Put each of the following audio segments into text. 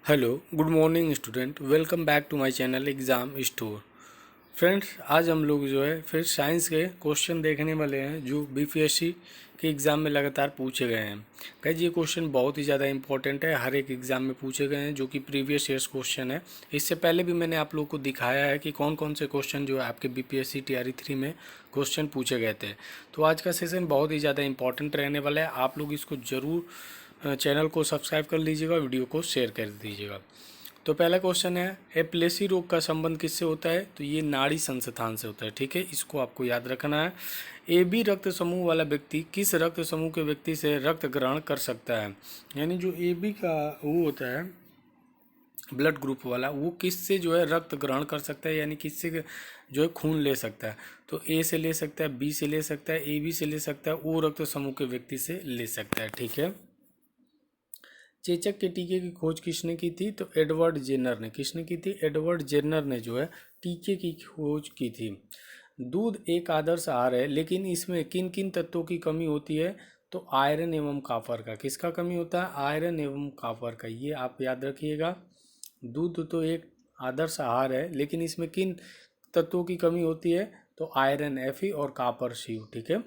Hello good morning student, welcome back to my channel exam store. Friends, आज हम लोग जो है फिर साइंस के क्वेश्चन देखने वाले हैं जो बीपीएससी के एग्ज़ाम में लगातार पूछे गए हैं। गाइस, ये क्वेश्चन बहुत ही ज़्यादा इंपॉर्टेंट है, हर एक एग्ज़ाम में पूछे गए हैं जो कि प्रीवियस ईयर्स क्वेश्चन है। इससे पहले भी मैंने आप लोग को दिखाया है कि कौन कौन से क्वेश्चन जो है आपके बीपीएससी टीआरई 3 में क्वेश्चन पूछे गए थे। तो आज का सेशन बहुत ही ज़्यादा इंपॉर्टेंट रहने वाला है। आप लोग इसको ज़रूर चैनल को सब्सक्राइब कर लीजिएगा, वीडियो को शेयर कर दीजिएगा। तो पहला क्वेश्चन है, एपिलेसी रोग का संबंध किससे होता है? तो ये नाड़ी संस्थान से होता है। ठीक है, इसको आपको याद रखना है। ए बी रक्त समूह वाला व्यक्ति किस रक्त समूह के व्यक्ति से रक्त ग्रहण कर सकता है? यानी जो ए बी का वो होता है ब्लड ग्रुप वाला, वो किससे जो है रक्त ग्रहण कर सकता है, यानी किससे जो है खून ले सकता है? तो ए से ले सकता है, बी से ले सकता है, ए बी से ले सकता है, ओ रक्त समूह के व्यक्ति से ले सकता है। ठीक है। चेचक के टीके की खोज किसने की थी? तो एडवर्ड जेनर ने। किसने की थी? एडवर्ड जेनर ने जो है टीके की खोज की थी। दूध एक आदर्श आहार है, लेकिन इसमें किन किन तत्वों की कमी होती है? तो आयरन एवं कॉपर का। किसका कमी होता है? आयरन एवं कॉपर का। ये आप याद रखिएगा। दूध तो एक आदर्श आहार है, लेकिन इसमें किन तत्वों की कमी होती है? तो आयरन Fe और कॉपर Cu। ठीक है।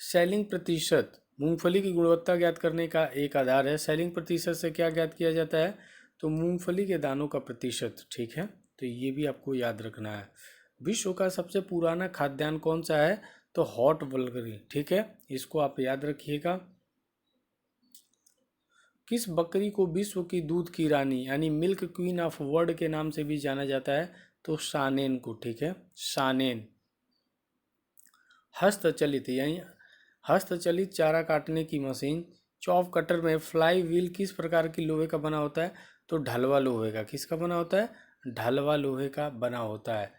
सेलिंग प्रतिशत मूंगफली की गुणवत्ता ज्ञात करने का एक आधार है। सेलिंग प्रतिशत से क्या ज्ञात किया जाता है? तो मूंगफली के दानों का प्रतिशत। ठीक है, तो ये भी आपको याद रखना है। विश्व का सबसे पुराना खाद्यान्न कौन सा है? तो हॉट बल्गरी। ठीक है, इसको आप याद रखिएगा। किस बकरी को विश्व की दूध की रानी यानी मिल्क क्वीन ऑफ वर्ल्ड के नाम से भी जाना जाता है? तो सानेन को। ठीक है, सानेन। हस्तचलित यानी हस्तचलित चारा काटने की मशीन चॉप कटर में फ्लाई व्हील किस प्रकार की लोहे का बना होता है? तो ढलवा लोहे का। किसका बना होता है? ढलवा लोहे का बना होता है।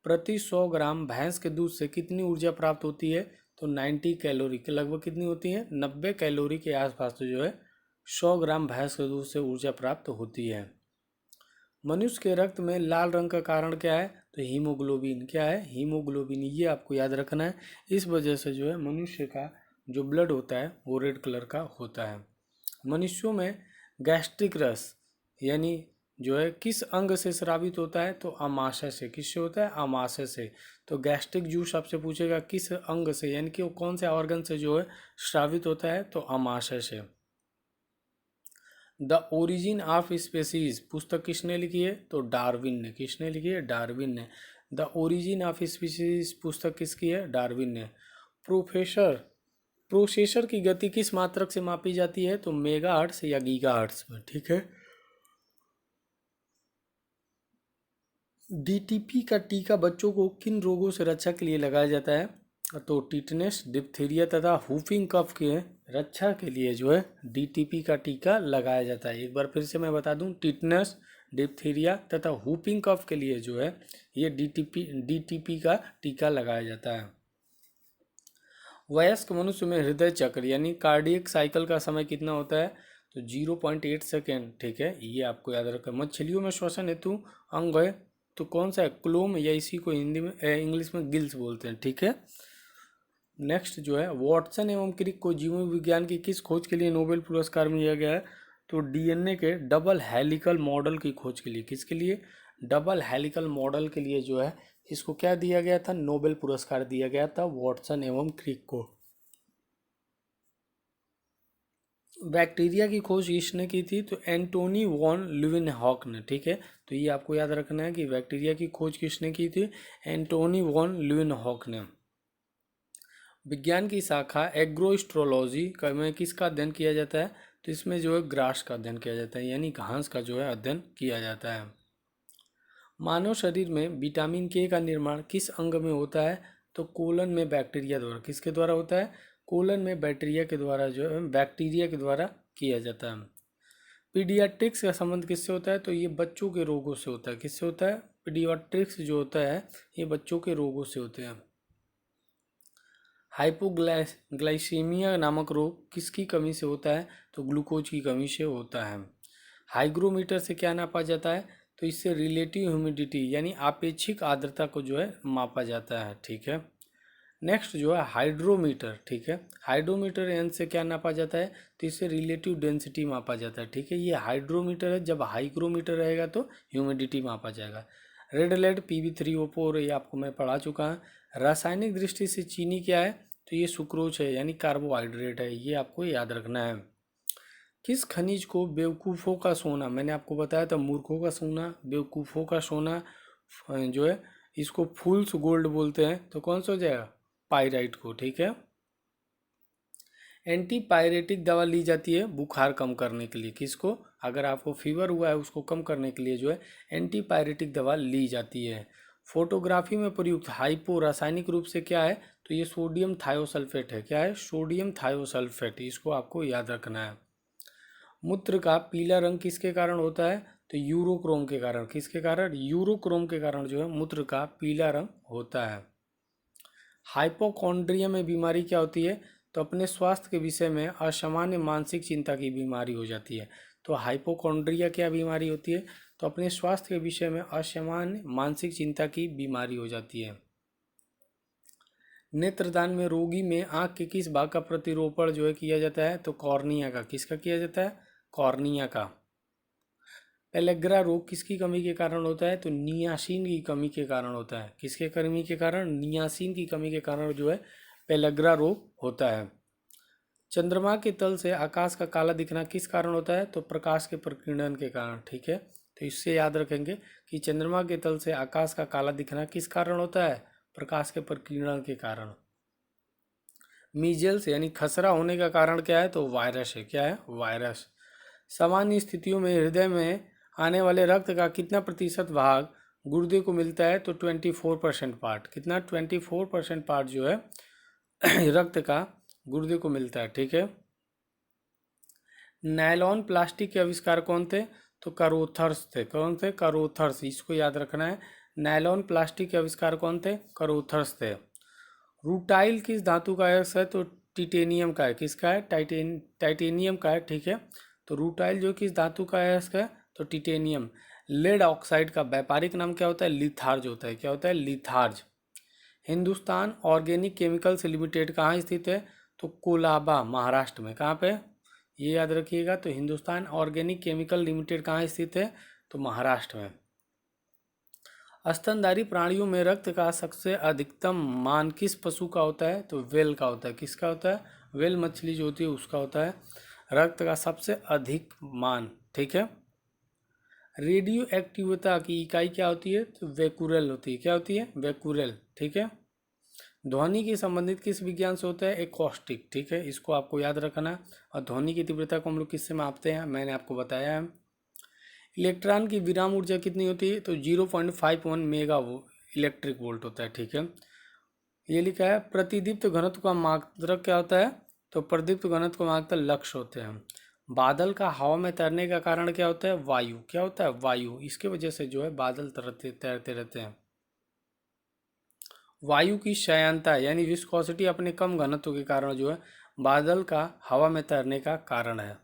प्रति 100 ग्राम भैंस के दूध से कितनी ऊर्जा प्राप्त होती है? तो 90 कैलोरी के लगभग। कितनी होती है? 90 कैलोरी के आसपास तो जो है 100 ग्राम भैंस के दूध से ऊर्जा प्राप्त होती है। मनुष्य के रक्त में लाल रंग का कारण क्या है? तो हीमोग्लोबिन। क्या है? हीमोग्लोबिन। ये आपको याद रखना है। इस वजह से जो है मनुष्य का जो ब्लड होता है वो रेड कलर का होता है। मनुष्यों में गैस्ट्रिक रस यानी जो है किस अंग से स्रावित होता है? तो अमाशय से। किससे होता है? अमाशय से। तो गैस्ट्रिक जूस आपसे पूछेगा किस अंग से, यानी कि वो कौन से ऑर्गन से जो है स्रावित होता है? तो अमाशय से। द ओरिजिन ऑफ स्पेसीज पुस्तक किसने लिखी है? तो डार्विन ने। किसने लिखी है? डार्विन ने। द ओरिजिन ऑफ स्पीसीज पुस्तक किसकी है? डार्विन ने। प्रोफेसर प्रोसेसर की गति किस मात्रक से मापी जाती है? तो मेगाहर्ट्ज या गीगाहर्ट्ज में। ठीक है। डीटीपी का टीका बच्चों को किन रोगों से रक्षा के लिए लगाया जाता है? तो टिटनेस, डिप्थीरिया तथा हुफिंग कफ के रक्षा के लिए जो है डीटीपी का टीका लगाया जाता है। एक बार फिर से मैं बता दूं, टिटनेस, डिप्थीरिया तथा हुफिंग कफ के लिए जो है ये डीटीपी का टीका लगाया जाता है। वयस्क मनुष्य में हृदय चक्र यानी कार्डियक साइकिल का समय कितना होता है? तो 0.8 सेकेंड। ठीक है, ये आपको याद रखना। मछलियों में श्वसन हेतु अंग है तो कौन सा है? क्लोम, या इसी को हिंदी में इंग्लिश में गिल्स बोलते हैं। ठीक है। नेक्स्ट जो है, वॉटसन एवं क्रिक को जीव विज्ञान की किस खोज के लिए नोबेल पुरस्कार मिला गया है? तो डीएनए के डबल हेलिकल मॉडल की खोज के लिए। किसके लिए? डबल हेलिकल मॉडल के लिए जो है इसको क्या दिया गया था? नोबेल पुरस्कार दिया गया था वॉटसन एवं क्रिक को। बैक्टीरिया की खोज किसने की थी? तो एंटोनी वॉन ल्यूवेनहॉक ने। ठीक है, तो ये आपको याद रखना है कि बैक्टीरिया की खोज किसने की थी? एंटोनी वॉन ल्यूवेनहॉक ने। विज्ञान की शाखा एग्रोस्ट्रोलॉजी में किसका अध्ययन किया जाता है? तो इसमें जो है ग्रास का अध्ययन किया जाता है, यानी घास का जो है अध्ययन किया जाता है। मानव शरीर में विटामिन के का निर्माण किस अंग में होता है? तो कोलन में बैक्टीरिया द्वारा। किसके द्वारा होता है? कोलन में बैक्टीरिया के द्वारा जो है बैक्टीरिया के द्वारा किया जाता है। पीडियाट्रिक्स का संबंध किससे होता है? तो ये बच्चों के रोगों से होता है। किससे होता है? पीडियाट्रिक्स जो होता है ये बच्चों के रोगों से होते हैं। हाइपोग्लाइसीमिया नामक रोग किसकी कमी से होता है? तो ग्लूकोज की कमी से होता है। हाइग्रोमीटर से क्या नापा जाता है? तो इससे रिलेटिव ह्यूमिडिटी यानी आपेक्षिक आर्द्रता को जो है मापा जाता है। ठीक है। नेक्स्ट जो है हाइड्रोमीटर, ठीक है। हाइड्रोमीटर यानी से क्या नापा जाता है, तो इससे रिलेटिव डेंसिटी मापा जाता है, ठीक है। ये हाइड्रोमीटर है। जब हाइग्रोमीटर रहेगा तो ह्यूमिडिटी मापा जाएगा। रेड लेड PB3O4, ये आपको मैं पढ़ा चुका हूँ। रासायनिक दृष्टि से चीनी क्या है, तो ये सुक्रोज है यानी कार्बोहाइड्रेट है, ये आपको याद रखना है। किस खनिज को बेवकूफ़ों का सोना, मैंने आपको बताया था मूर्खों का सोना, बेवकूफ़ों का सोना जो है इसको फूल्स गोल्ड बोलते हैं, तो कौन सा हो जाएगा, पाइराइट को, ठीक है। एंटी पायरेटिक दवा ली जाती है बुखार कम करने के लिए, किसको, अगर आपको फीवर हुआ है उसको कम करने के लिए जो है एंटी पायरेटिक दवा ली जाती है। फोटोग्राफी में प्रयुक्त हाइपो रासायनिक रूप से क्या है, तो ये सोडियम थायोसल्फेट है। क्या है, सोडियम थायोसल्फेट, इसको आपको याद रखना है। मूत्र का पीला रंग किसके कारण होता है, तो यूरोक्रोम के कारण, किसके कारण, यूरोक्रोम के कारण जो है मूत्र का पीला रंग होता है। हाइपोकॉन्ड्रिया में बीमारी क्या होती है, तो अपने स्वास्थ्य के विषय में असामान्य मानसिक चिंता की बीमारी हो जाती है। तो हाइपोकॉन्ड्रिया क्या बीमारी होती है, तो अपने स्वास्थ्य के विषय में असामान्य मानसिक चिंता की बीमारी हो जाती है। नेत्रदान में रोगी में आंख के किस भाग का प्रतिरोपण जो है किया जाता है, तो कॉर्निया का, किसका किया जाता है, कॉर्निया का। पेलेग्रा रोग किसकी कमी के कारण होता है, तो नियासिन की कमी के कारण होता है। किसके कमी के कारण, नियासिन की कमी के कारण जो है पेलेग्रा रोग होता है। चंद्रमा के तल से आकाश का काला दिखना किस कारण होता है, तो प्रकाश के प्रकीर्णन के कारण, ठीक है। तो इससे याद रखेंगे कि चंद्रमा के तल से आकाश का काला दिखना किस कारण होता है, प्रकाश के प्रकीर्णन के कारण। मीजल्स यानी खसरा होने का कारण क्या है, तो वायरस है। क्या है, वायरस। सामान्य स्थितियों में हृदय में आने वाले रक्त का कितना प्रतिशत भाग गुर्दे को मिलता है, तो 24% पार्ट, कितना, 24% पार्ट जो है रक्त का गुर्दे को मिलता है, ठीक है। नायलॉन प्लास्टिक के आविष्कार कौन थे, तो करोथर्स थे। कौन थे, करोथर्स, इसको याद रखना है। नायलॉन प्लास्टिक के आविष्कार कौन थे, करोथर्स थे। रूटाइल किस धातु का अयस्क है, तो टिटेनियम का है। किसका है, टाइटेनियम का है, ठीक है। तो रूटाइल जो किस धातु का अयस्क है, तो टिटेनियम। लेड ऑक्साइड का व्यापारिक नाम क्या होता है, लिथार्ज होता है। क्या होता है, litharge. Hindustan organic chemicals limited कहाँ स्थित है, तो कोलाबा, महाराष्ट्र में। कहाँ पे, ये याद रखिएगा। तो हिंदुस्तान ऑर्गेनिक केमिकल लिमिटेड कहाँ स्थित है, तो महाराष्ट्र में। स्तनधारी प्राणियों में रक्त का सबसे अधिकतम मान किस पशु का होता है, तो वेल का होता है। किसका होता है, वेल मछली जो होती है उसका होता है रक्त का सबसे अधिक मान, ठीक है। रेडियो एक्टिवता की इकाई क्या होती है, तो वेकुरल होती है। क्या होती है, वेकुरल, ठीक है। ध्वनि के संबंधित किस विज्ञान से होता है, एकॉस्टिक, ठीक है। इसको आपको याद रखना। और ध्वनि की तीव्रता को हम लोग किससे मापते हैं, मैंने आपको बताया है। इलेक्ट्रॉन की विराम ऊर्जा कितनी होती है, तो 0.51 मेगा इलेक्ट्रिक वोल्ट होता है, ठीक है। ये लिखा है प्रतिदीप्त घनत्व का मात्रक क्या होता है, तो प्रतिदीप्त घनत्व का मात्रक लक्ष्य होते हैं। बादल का हवा में तैरने का कारण क्या होता है, वायु। क्या होता है, वायु। इसके वजह से जो है बादल तैरते रहते हैं। वायु की श्यानता यानी विस्कोसिटी अपने कम घनत्व के कारण जो है बादल का हवा में तैरने का कारण है।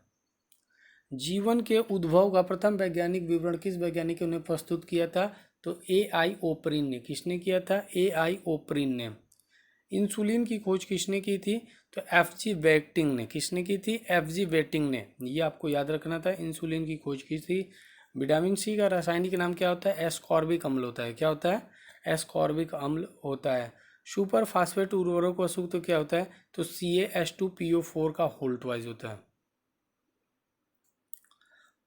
जीवन के उद्भव का प्रथम वैज्ञानिक विवरण किस वैज्ञानिक ने प्रस्तुत किया था, तो AI ओपरिन ने। किसने किया था, AI ओपरिन ने। इंसुलिन की खोज किसने की थी, तो FG वेटिंग ने। किसने की थी, FG वेटिंग ने। ये आपको याद रखना था, इंसुलिन की खोज की थी। विटामिन सी का रासायनिक नाम क्या होता है, एस्कॉर्बिक अम्ल होता है। क्या होता है, एस्कॉर्बिक अम्ल होता है। सुपर फास्फेट उर्वरक का सूत्र क्या होता है, तो CaH2PO4 का होल ट्वाइस होता है।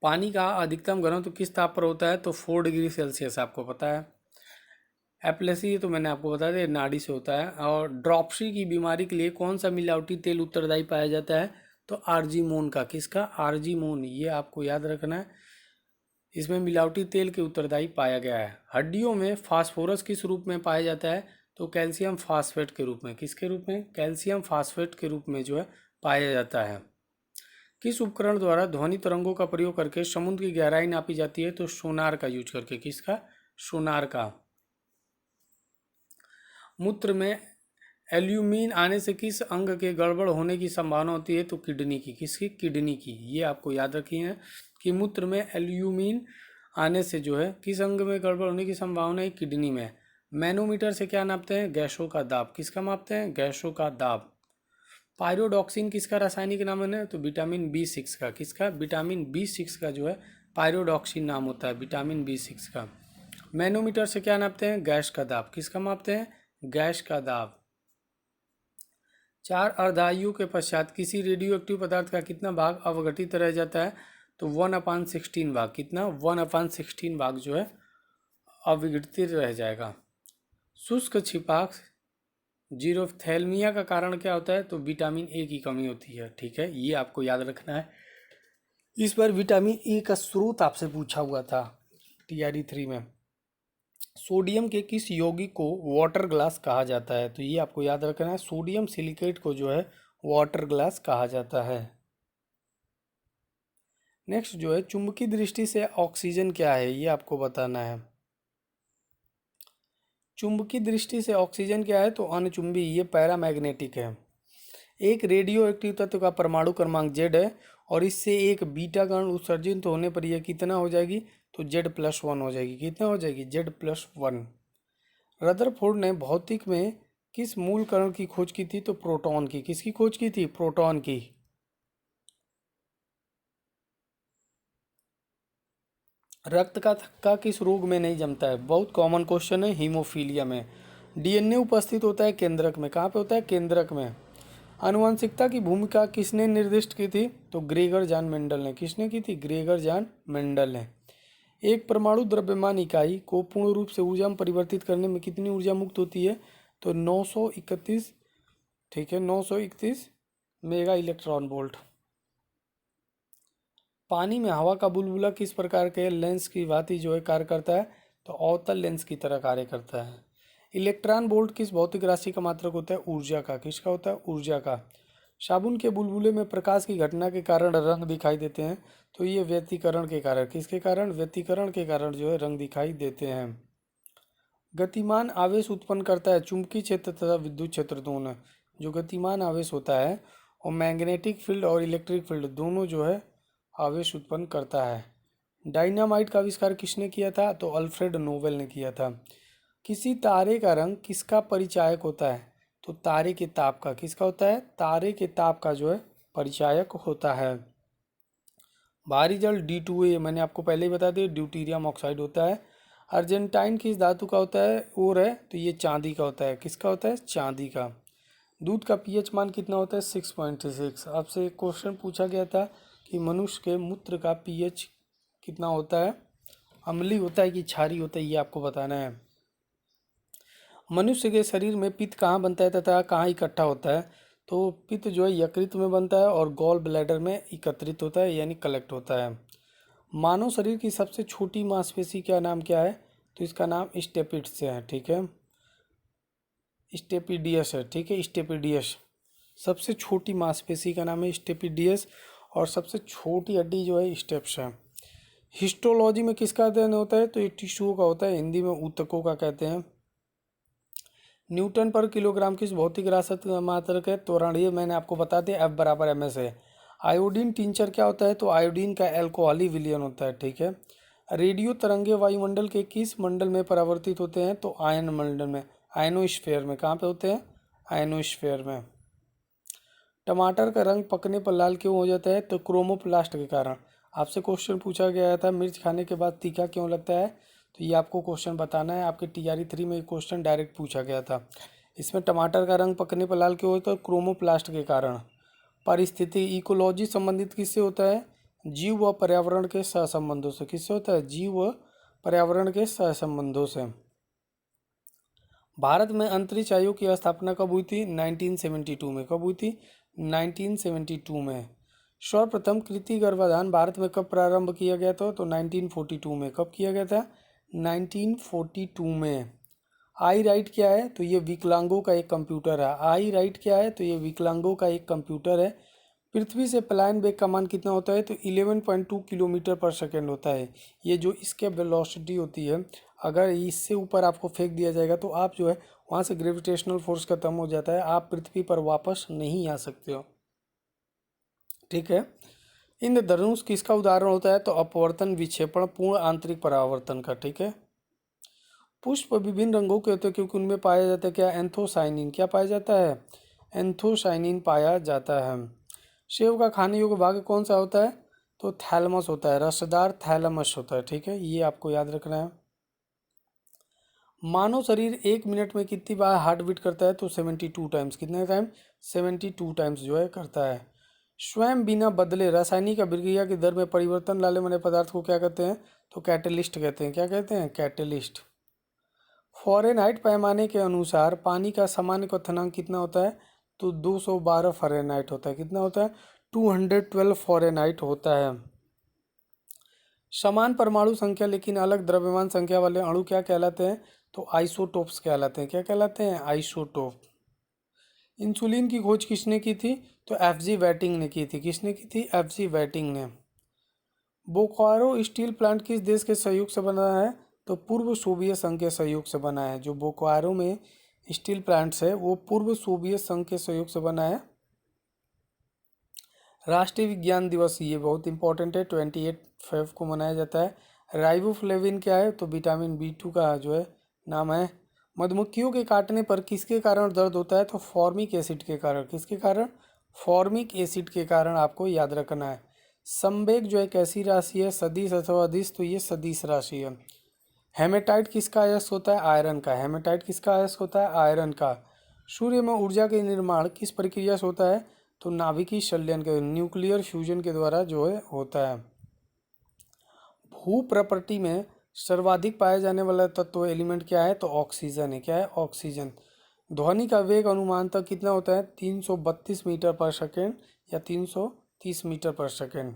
पानी का अधिकतम घनत्व किस ताप पर होता है, तो 4 डिग्री सेल्सियस, आपको पता है। एप्लेसी, ये तो मैंने आपको बता दिया, नाड़ी से होता है। और ड्रॉपसी की बीमारी के लिए कौन सा मिलावटी तेल उत्तरदायी पाया जाता है, तो आर्जीमोन का। किसका, आर्जीमोन, ये आपको याद रखना है। इसमें मिलावटी तेल के उत्तरदायी पाया गया है। हड्डियों में फास्फोरस किस रूप में पाया जाता है, तो कैल्शियम फास्फेट के रूप में। किसके रूप में, कैल्शियम फास्फेट के रूप में जो है पाया जाता है। किस उपकरण द्वारा ध्वनि तरंगों का प्रयोग करके समुद्र की गहराई नापी जाती है, तो सोनार का यूज करके। किसका, सोनार का। मूत्र में एल्यूमिन आने से किस अंग के गड़बड़ होने की संभावना होती है, तो किडनी की। किसकी, किडनी की। ये आपको याद रखिए कि मूत्र में एल्यूमिन आने से जो है किस अंग में गड़बड़ होने की संभावना है, किडनी में। मैनोमीटर से क्या नापते हैं? गैसों का दाब। किसका मापते हैं? गैसों का दाब। पायरोडॉक्सिन किसका रासायनिक नाम है? तो विटामिन B6 का। किसका? विटामिन B6 का जो है पायरोडॉक्सिन नाम होता है, विटामिन B6 का। मैनोमीटर से क्या नापते हैं? गैस का दाब। किसका मापते हैं? गैस का दाब। 4 अर्धायु के पश्चात किसी रेडियो एक्टिव पदार्थ का कितना भाग अवघटित रह जाता है? तो 1/16 भाग। कितना? 1/16 भाग जो है अविघटित रह जाएगा। शुष्क छिपाक जीरोथैल्मिया का कारण क्या होता है? तो विटामिन ए की कमी होती है। ठीक है, ये आपको याद रखना है। इस बार विटामिन ए का स्रोत आपसे पूछा हुआ था TRE 3 में। सोडियम के किस यौगिक को वाटर ग्लास कहा जाता है? तो ये आपको याद रखना है, सोडियम सिलिकेट को जो है वाटर ग्लास कहा जाता है। नेक्स्ट जो है, चुंबकीय दृष्टि से ऑक्सीजन क्या है? ये आपको बताना है। चुंबकीय दृष्टि से ऑक्सीजन क्या है? तो अनचुंबी, ये पैरामैग्नेटिक है। एक रेडियो एक्टिव तत्व का परमाणु क्रमांक Z है और इससे एक बीटा कण उत्सर्जित होने पर यह कितना हो जाएगी? तो Z+1 हो जाएगी। कितना हो जाएगी? Z+1। रदरफोर्ड ने भौतिक में किस मूल कण की खोज की थी? तो प्रोटॉन की। किसकी खोज की थी? प्रोटॉन की। रक्त का थक्का किस रोग में नहीं जमता है? बहुत कॉमन क्वेश्चन है, हीमोफीलिया में। DNA उपस्थित होता है केंद्रक में। कहाँ पे होता है? केंद्रक में। आनुवंशिकता की भूमिका किसने निर्दिष्ट की थी? तो ग्रेगर जान मेंडल ने। किसने की थी? ग्रेगर जान मेंडल ने। एक परमाणु द्रव्यमान इकाई को पूर्ण रूप से ऊर्जा में परिवर्तित करने में कितनी ऊर्जा मुक्त होती है? तो 931। ठीक है, 931 मेगा इलेक्ट्रॉन वोल्ट। पानी में हवा का बुलबुला किस प्रकार के लेंस की भांति जो है कार्य करता है? तो अवतल लेंस की तरह कार्य करता है। इलेक्ट्रॉन वोल्ट किस भौतिक राशि का मात्रक होता है? ऊर्जा का। किसका होता है? ऊर्जा का। साबुन के बुलबुले में प्रकाश की घटना के कारण रंग दिखाई देते हैं, तो ये व्यतिकरण के कारण। किसके कारण? व्यतिकरण के कारण जो है रंग दिखाई देते हैं। गतिमान आवेश उत्पन्न करता है चुंबकीय क्षेत्र तथा विद्युत क्षेत्र दोनों। जो गतिमान आवेश होता है वो मैग्नेटिक फील्ड और इलेक्ट्रिक फील्ड दोनों जो है आवेश उत्पन्न करता है। डायनामाइट का आविष्कार किसने किया था? तो अल्फ्रेड नोबेल ने किया था। किसी तारे का रंग किसका परिचायक होता है? तो तारे के ताप का। किसका होता है? तारे के ताप का जो है परिचायक होता है। भारी जल D2A मैंने आपको पहले ही बता दिया, ड्यूटीरियम ऑक्साइड होता है। अर्जेंटाइन किस धातु का होता है? ओर है, तो ये चांदी का होता है। किसका होता है? चांदी का। दूध का pH मान कितना होता है? 6.6। आपसे एक क्वेश्चन पूछा गया था कि मनुष्य के मूत्र का pH कितना होता है? अम्लीय होता है कि क्षारीय होता है? ये आपको बताना है। मनुष्य के शरीर में पित्त कहाँ बनता है तथा कहाँ इकट्ठा होता है? तो पित्त जो है यकृत में बनता है और गॉल ब्लैडर में एकत्रित होता है, यानी कलेक्ट होता है। मानव शरीर की सबसे छोटी मांसपेशी का नाम क्या है? तो इसका नाम स्टेपिड्स है। ठीक है, स्टेपिडियस है। ठीक है, स्टेपिडियस सबसे छोटी मांसपेशी का नाम है स्टेपिडियस और सबसे छोटी हड्डी जो है स्टेप्स है। हिस्टोलॉजी में किसका अध्ययन होता है? तो ये टिश्यूओं का होता है, हिंदी में ऊतकों का कहते हैं। न्यूटन पर किलोग्राम किस भौतिक राशि का मात्रक है? त्वरण। ये मैंने आपको बता दिया, F = ms है। आयोडीन टिंचर क्या होता है? तो आयोडीन का अल्कोहली विलयन होता है। ठीक है, रेडियो तरंगे वायुमंडल के किस मंडल में परावर्तित होते हैं? तो आयन मंडल में, आयनोस्फीयर में। कहाँ पे होते हैं? आयनोस्फीयर में। टमाटर का रंग पकने पर लाल क्यों हो जाता है? तो क्रोमोप्लास्ट के कारण। आपसे क्वेश्चन पूछा गया था मिर्च खाने के बाद तीखा क्यों लगता है? तो ये आपको क्वेश्चन बताना है। आपके TRE 3 में क्वेश्चन डायरेक्ट पूछा गया था। इसमें टमाटर का रंग पकने पर लाल क्यों होता है? क्रोमोप्लास्ट के कारण। पारिस्थितिक इकोलॉजी संबंधित किससे होता है? जीव व पर्यावरण के सहसंबंधों से। किससे होता है? जीव व पर्यावरण के सहसंबंधों से। भारत में अंतरिक्ष आयोग की स्थापना कब हुई थी? 1972 में। कब हुई थी? 1972 में। सर्वप्रथम कृत्रिम गर्भाधान भारत में कब प्रारंभ किया गया था? तो 1942 में। कब किया गया था? 1942 में। आई राइट क्या है? तो ये विकलांगों का एक कंप्यूटर है। आई राइट क्या है? तो ये विकलांगों का एक कंप्यूटर है। पृथ्वी से पलायन वेग का मान कितना होता है? तो 11.2 किलोमीटर पर सेकेंड होता है। ये जो इसके वेलोसिटी होती है, अगर इससे ऊपर आपको फेंक दिया जाएगा तो आप जो है वहाँ से ग्रेविटेशनल फोर्स खत्म हो जाता है, आप पृथ्वी पर वापस नहीं आ सकते हो। ठीक है, इंद्रधनुष किसका उदाहरण होता है? तो अपवर्तन विक्षेपण पूर्ण आंतरिक परावर्तन का। ठीक है, पुष्प विभिन्न रंगों के होते हैं क्योंकि उनमें पाया जाता है क्या, एंथोसाइनिन। क्या पाया जाता है, एंथोसाइनिन पाया जाता है। सेब का खाने योग्य भाग कौन सा होता है, तो थैलमस होता है, रसदार थैलमस होता है। ठीक है, ये आपको याद रखना है। मानव शरीर 1 मिनट में कितनी बार हार्ट बीट करता है, तो 72 टाइम्स। कितने टाइम, 72 टाइम्स जो है करता है। स्वयं बिना बदले रासायनिक अभिक्रिया की दर में परिवर्तन लाने वाले पदार्थ को क्या कहते हैं, तो कैटेलिस्ट कहते हैं। क्या कहते हैं, कैटेलिस्ट। फ़ारेनहाइट पैमाने के अनुसार पानी का सामान्य क्वथनांक कितना होता है, तो 212 फ़ारेनहाइट होता है। कितना होता है, 212 फ़ारेनहाइट होता है। समान परमाणु संख्या लेकिन अलग द्रव्यमान संख्या वाले अणु क्या कहलाते हैं, तो आइसोटोप्स कहलाते हैं। क्या कहलाते हैं, आइसोटोप। इंसुलिन की खोज किसने की थी, तो एफ.जी. वेटिंग ने की थी। किसने की थी, एफ.जी. वेटिंग ने। बोकारो स्टील प्लांट किस देश के सहयोग से बना है, तो पूर्व सोवियत संघ के सहयोग से बना है। जो बोकारो में स्टील प्लांट्स है वो पूर्व सोवियत संघ के सहयोग से बना है। राष्ट्रीय विज्ञान दिवस, ये बहुत इंपॉर्टेंट है, 28 को मनाया जाता है। राइबोफ्लेविन क्या है, तो विटामिन B2 का जो है नाम है। मधुमक्खियों के काटने पर किसके कारण दर्द होता है, तो फॉर्मिक एसिड के कारण। किसके कारण, फॉर्मिक एसिड के कारण आपको याद रखना है। संवेग जो एक ऐसी राशि है, सदिश अथवा अदिश, तो ये सदिश राशि है। हेमेटाइट किसका अयस्क होता है, आयरन का। हेमेटाइट किसका अयस्क होता है, आयरन का। सूर्य में ऊर्जा के निर्माण किस प्रक्रिया से होता है, तो नाभिकीय संलयन के, न्यूक्लियर फ्यूजन के द्वारा जो है होता है। भू प्रॉपर्टी में सर्वाधिक पाया जाने वाला तत्व एलिमेंट क्या है, तो ऑक्सीजन है। क्या है, ऑक्सीजन। ध्वनि का वेग अनुमानतः कितना होता है, 332 मीटर पर सेकेंड या 330 मीटर पर सेकेंड।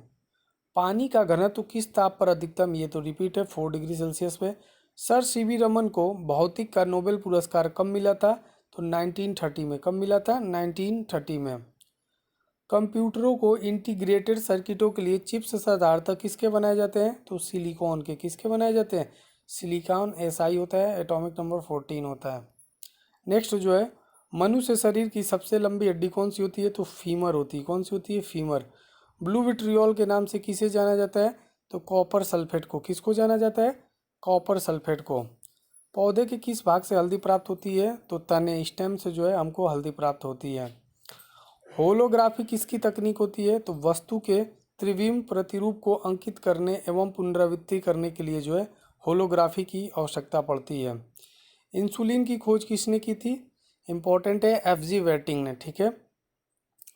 पानी का घनत्व किस ताप पर अधिकतम, ये तो रिपीट है, 4 डिग्री सेल्सियस पे। सर सीवी रमन को भौतिक का नोबेल पुरस्कार कब मिला था, तो 1930 में। कब मिला था, 1930 में। कंप्यूटरों को इंटीग्रेटेड सर्किटों के लिए चिप्स साधारणतः किसके बनाए जाते हैं, तो सिलिकॉन के। किसके बनाए जाते हैं, सिलिकॉन SI होता है, एटॉमिक नंबर 14 होता है। नेक्स्ट जो है, मनुष्य शरीर की सबसे लंबी हड्डी कौन सी होती है, तो फीमर होती है। कौन सी होती है, फीमर। ब्लू विट्रियोल के नाम से किसे जाना जाता है, तो कॉपर सल्फेट को। किसको जाना जाता है, कॉपर सल्फेट को। पौधे के किस भाग से हल्दी प्राप्त होती है, तो तने, स्टेम से जो है हमको हल्दी प्राप्त होती है। होलोग्राफी किसकी तकनीक होती है, तो वस्तु के त्रिविम प्रतिरूप को अंकित करने एवं पुनरावृत्ति करने के लिए जो है होलोग्राफी की आवश्यकता पड़ती है। इंसुलिन की खोज किसने की थी, इंपॉर्टेंट है, एफ.जी. वेटिंग ने। ठीक है।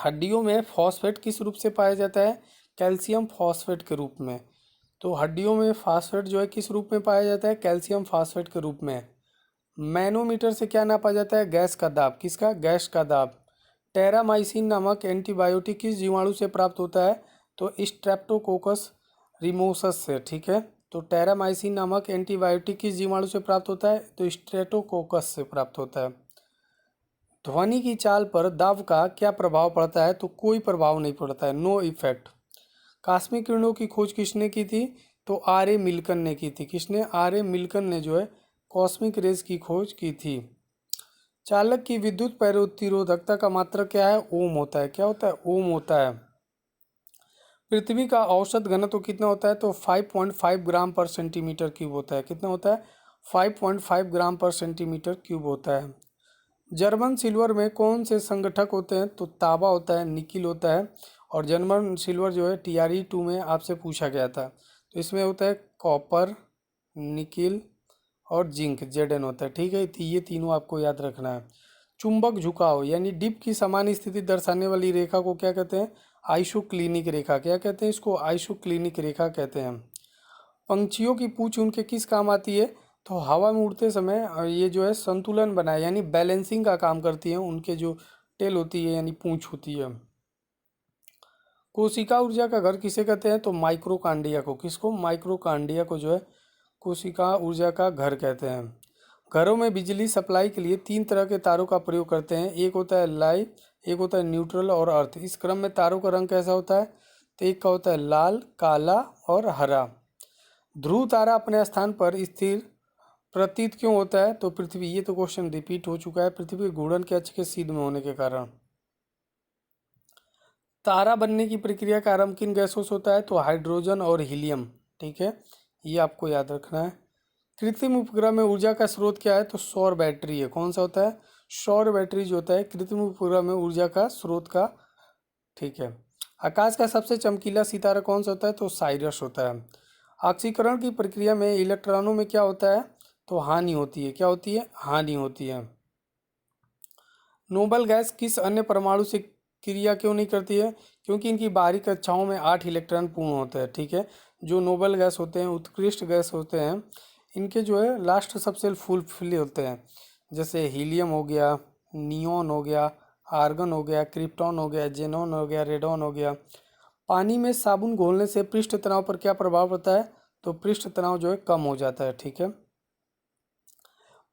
हड्डियों में फॉस्फेट किस रूप से पाया जाता है, कैल्शियम फॉस्फेट के रूप में। तो हड्डियों में फास्फेट जो है किस रूप में पाया जाता है, कैल्शियम फास्फेट के रूप में। मैनोमीटर से क्या नापा जाता है, गैस का दाब। किसका, गैस का दाब। टेरामाइसिन नामक एंटीबायोटिक किस जीवाणु से प्राप्त होता है, तो स्ट्रेप्टोकोकस रिमोसस से। ठीक है, तो टेरामाइसिन नामक एंटीबायोटिक किस जीवाणु से प्राप्त होता है, तो स्ट्रेप्टोकोकस से प्राप्त होता है। ध्वनि की चाल पर दाब का क्या प्रभाव पड़ता है, तो कोई प्रभाव नहीं पड़ता है, नो इफेक्ट। कास्मिक किरणों की खोज किसने की थी, तो R.A. मिल्कन ने की थी। किसने, R.A. मिल्कन ने जो है कॉस्मिक रेज की खोज की थी। चालक की विद्युत प्रतिरोधकता का मात्रक क्या है, ओम होता है। क्या होता है, ओम होता है। पृथ्वी का औसत घनत्व कितना होता है, तो 5.5 ग्राम पर सेंटीमीटर क्यूब होता है। कितना होता है, 5.5 ग्राम पर सेंटीमीटर क्यूब होता है। जर्मन सिल्वर में कौन से संगठक होते हैं, तो तांबा होता है, निकिल होता है। और जर्मन सिल्वर जो है TRE 2 में आपसे पूछा गया था, तो इसमें होता है कॉपर, निकिल और जिंक, Zn होता है। ठीक है, तो ये तीनों आपको याद रखना है। चुंबक झुकाव यानी डिप की समान स्थिति दर्शाने वाली रेखा को क्या कहते हैं, आइसोक्लिनिक रेखा। क्या कहते हैं इसको, आइसोक्लिनिक रेखा कहते हैं। पंछियों की पूंछ उनके किस काम आती है, तो हवा में उड़ते समय ये जो है संतुलन बनाए यानी बैलेंसिंग का काम करती है। उनके जो टेल होती है यानी पूंछ होती है। कोशिका ऊर्जा का घर किसे कहते हैं, तो माइक्रोकांडिया को। किसको, माइक्रोकांडिया को जो है कोशिका ऊर्जा का घर कहते हैं। घरों में बिजली सप्लाई के लिए 3 तरह के तारों का प्रयोग करते हैं। एक होता है लाइव, एक होता है न्यूट्रल और अर्थ। इस क्रम में तारों का रंग कैसा होता है, तो एक का होता है लाल, काला और हरा। ध्रुव तारा अपने स्थान पर स्थिर प्रतीत क्यों होता है, तो पृथ्वी, ये तो क्वेश्चन रिपीट हो चुका है, पृथ्वी के घूर्णन के अक्ष के सीध में होने के कारण। तारा बनने की प्रक्रिया का आरंभ किन गैसों से होता है, तो हाइड्रोजन और हीलियम। ठीक है, ये आपको याद रखना है। कृत्रिम उपग्रह में ऊर्जा का स्रोत क्या है? तो सौर बैटरी है। कौन सा होता है? सौर बैटरी जो होता है कृत्रिम उपग्रह में ऊर्जा का स्रोत का। ठीक है। आकाश का सबसे चमकीला सितारा कौन सा होता है? तो साइरस होता है। ऑक्सीकरण की प्रक्रिया में इलेक्ट्रॉनों में क्या होता है? तो हानि होती है। क्या होती है? हानि होती है। नोबल गैस किस अन्य परमाणु से क्रिया क्यों नहीं करती है? क्योंकि इनकी बाहरी कक्षाओं में 8 इलेक्ट्रॉन पूर्ण होते हैं। ठीक है। जो नोबल गैस होते हैं, उत्कृष्ट गैस होते हैं, इनके जो है लास्ट सबसे फुलफिल होते हैं। जैसे हीलियम हो गया, नियोन हो गया, आर्गन हो गया, क्रिप्टॉन हो गया, जेनॉन हो गया, रेडॉन हो गया। पानी में साबुन घोलने से पृष्ठ तनाव पर क्या प्रभाव पड़ता है? तो पृष्ठ तनाव जो है कम हो जाता है। ठीक है।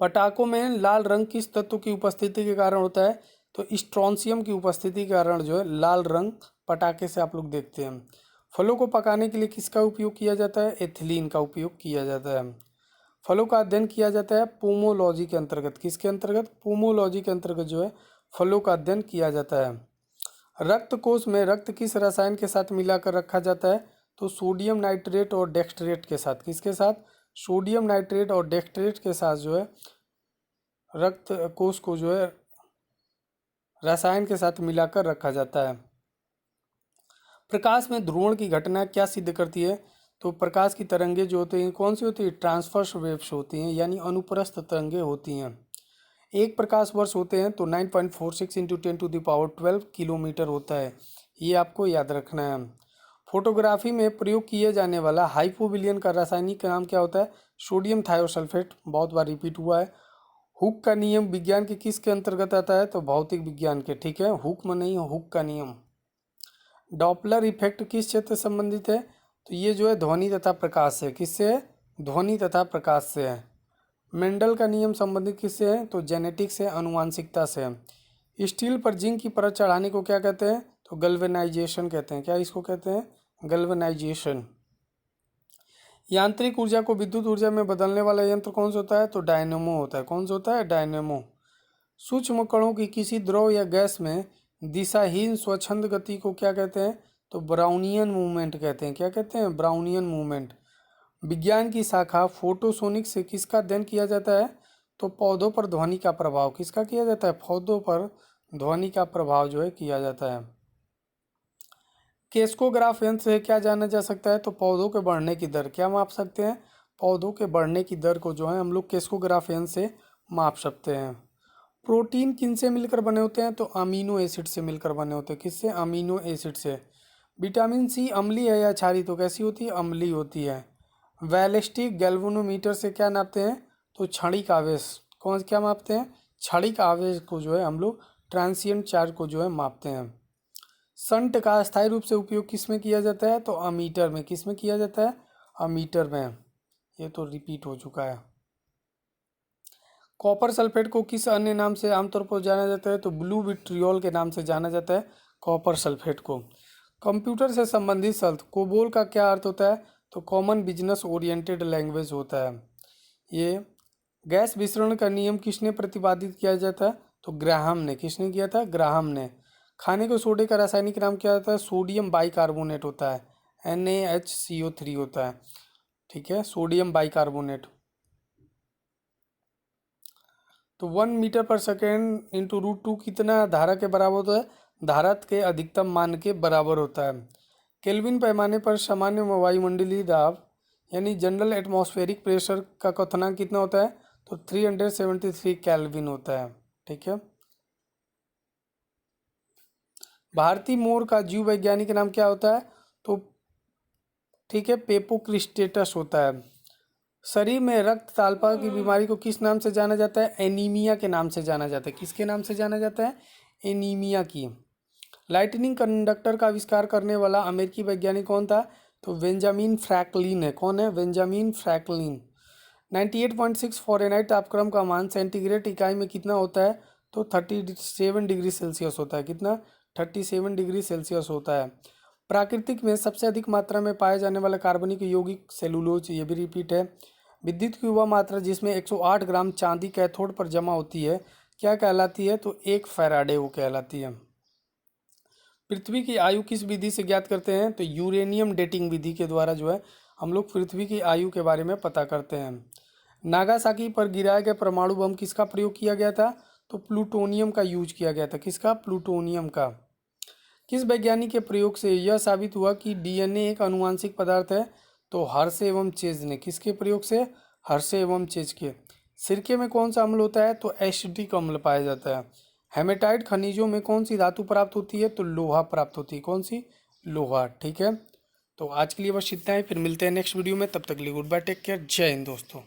पटाखों में लाल रंग किस तत्व की उपस्थिति के कारण होता है? तो स्ट्रोंशियम की उपस्थिति के कारण जो है लाल रंग पटाखे से आप लोग देखते हैं। फलों को पकाने के लिए किसका उपयोग किया जाता है? एथिलीन का उपयोग किया जाता है। फलों का अध्ययन किया जाता है पोमोलॉजी के अंतर्गत। किसके अंतर्गत? पोमोलॉजी के अंतर्गत जो है फलों का अध्ययन किया जाता है। रक्त कोश में रक्त किस रसायन के साथ मिलाकर रखा जाता है? तो सोडियम नाइट्रेट और डेक्सट्रेट के साथ। किसके साथ? सोडियम नाइट्रेट और डेक्सट्रेट के साथ जो है रक्त कोश को जो है रसायन के साथ मिलाकर रखा जाता है। प्रकाश में ध्रुवण की घटना क्या सिद्ध करती है? तो प्रकाश की तरंगे जो होती हैं कौन सी होती है? ट्रांसवर्स वेव्स होती हैं, यानी अनुप्रस्थ तरंगे होती हैं। एक प्रकाश वर्ष होते हैं तो 9.46 इंटू 10⁻12 किलोमीटर होता है। ये आपको याद रखना है। फोटोग्राफी में प्रयोग किए जाने वाला हाइपोविलियन का रासायनिक नाम क्या होता है? Sodium thiosulphate. बहुत बार रिपीट हुआ है। हुक का नियम विज्ञान के किसके अंतर्गत आता है? तो भौतिक विज्ञान के। ठीक है। हुक में नहीं, हुक का नियम। डॉपलर इफेक्ट किस क्षेत्र से संबंधित है? तो ये जो है ध्वनि तथा प्रकाश से। किससे है? ध्वनि तथा प्रकाश से है। मेंडल का नियम संबंधित किससे है? तो जेनेटिक्स से, आनुवांशिकता से है। स्टील पर जिंक की परत चढ़ाने को क्या कहते हैं? तो गल्वेनाइजेशन कहते हैं। क्या इसको कहते हैं? गल्वेनाइजेशन। यांत्रिक ऊर्जा को विद्युत ऊर्जा में बदलने वाला यंत्र कौन सा होता है? तो डायनेमो होता है। कौन सा होता है? डायनेमो। सूक्ष्म कणों की किसी द्रव या गैस में दिशाहीन स्वच्छंद गति को क्या कहते हैं? तो ब्राउनियन मूवमेंट कहते हैं। क्या कहते हैं? Brownian movement. विज्ञान की शाखा फोटोसोनिक से किसका अध्ययन किया जाता है? तो पौधों पर ध्वनि का प्रभाव। किसका किया जाता है? पौधों पर ध्वनि का प्रभाव जो है किया जाता है। केस्कोग्राफ यंत्र से क्या जाना जा सकता है? तो पौधों के बढ़ने की दर। क्या माप सकते हैं? पौधों के बढ़ने की दर को जो है हम लोग केस्कोग्राफ यंत्र से माप सकते हैं। प्रोटीन किन से मिलकर बने होते हैं? तो अमीनो एसिड से मिलकर बने होते हैं। किससे? अमीनो एसिड से। विटामिन सी अम्लीय है या क्षारीय? तो कैसी होती है? अम्लीय होती है। बैलिस्टिक गैल्वेनोमीटर से क्या नापते हैं? तो क्षणिक आवेश। कौन क्या मापते हैं? क्षणिक आवेश को जो है हम लोग ट्रांसिएंट चार्ज को जो है मापते हैं। संट का अस्थायी रूप से उपयोग किस में किया जाता है? तो अमीटर में। किस में किया जाता है? अमीटर में। ये तो रिपीट हो चुका है। कॉपर सल्फेट को किस अन्य नाम से आमतौर पर जाना जाता है? तो ब्लू विट्रियोल के नाम से जाना जाता है कॉपर सल्फेट को। कंप्यूटर से संबंधित शब्द कोबोल का क्या अर्थ होता है? तो कॉमन बिजनेस ओरिएंटेड लैंग्वेज होता है। ये गैस विसरण का नियम किसने प्रतिपादित किया जाता है? तो ग्राहम ने। किसने किया था? ग्राहम ने। खाने को सोडे का रासायनिक नाम क्या होता है? सोडियम बाइकार्बोनेट होता है। NaHCO3 होता है। ठीक है। Sodium bicarbonate. तो 1 मीटर पर सेकेंड इंटू √2 कितना धारा के बराबर होता है? धारा के अधिकतम मान के बराबर होता है। केल्विन पैमाने पर सामान्य वायुमंडलीय दाब यानी जनरल एटमॉस्फेरिक प्रेशर का क्वथनांक कितना होता है? तो 373 केल्विन होता है। ठीक है। भारतीय मोर का जीव वैज्ञानिक नाम क्या होता है? तो ठीक है, पेपोक्रिस्टेटस होता है। शरीर में रक्त ताल्पा की बीमारी को किस नाम से जाना जाता है? एनीमिया के नाम से जाना जाता है। किसके नाम से जाना जाता है? एनीमिया की। लाइटनिंग कंडक्टर का आविष्कार करने वाला अमेरिकी वैज्ञानिक कौन था? तो बेंजामिन फ्रैंकलिन है। कौन है? Benjamin Franklin. 98.6 फ़ारेनहाइट तापक्रम का मान सेंटीग्रेड इकाई में कितना होता है? तो 37 डिग्री सेल्सियस होता है। कितना? 37 डिग्री सेल्सियस होता है। प्राकृतिक में सबसे अधिक मात्रा में पाए जाने वाला कार्बनिक यौगिक सेलुलोज। ये भी रिपीट है। विद्युत की वह मात्रा जिसमें 108 ग्राम चांदी कैथोड पर जमा होती है क्या कहलाती है? तो 1 फैराडे वो कहलाती है। पृथ्वी की आयु किस विधि से ज्ञात करते हैं? तो यूरेनियम डेटिंग विधि के द्वारा जो है हम लोग पृथ्वी की आयु के बारे में पता करते हैं। नागासाकी पर गिराए गए परमाणु बम किसका प्रयोग किया गया था? तो प्लूटोनियम का यूज किया गया था। किसका? प्लूटोनियम का। किस वैज्ञानिक के प्रयोग से यह साबित हुआ कि डीएनए एक आनुवांशिक पदार्थ है? तो हर्षे एवं चेज ने। किसके प्रयोग से? हर्षे एवं चेज के। सिरके में कौन सा अम्ल होता है? तो एसिटिक अम्ल पाया जाता है। हेमेटाइट खनिजों में कौन सी धातु प्राप्त होती है? तो लोहा प्राप्त होती है। कौन सी? लोहा। ठीक है, तो आज के लिए बस इतना ही, फिर मिलते हैं नेक्स्ट वीडियो में। तब तक के लिए गुड बाय, टेक केयर, जय हिंद दोस्तों।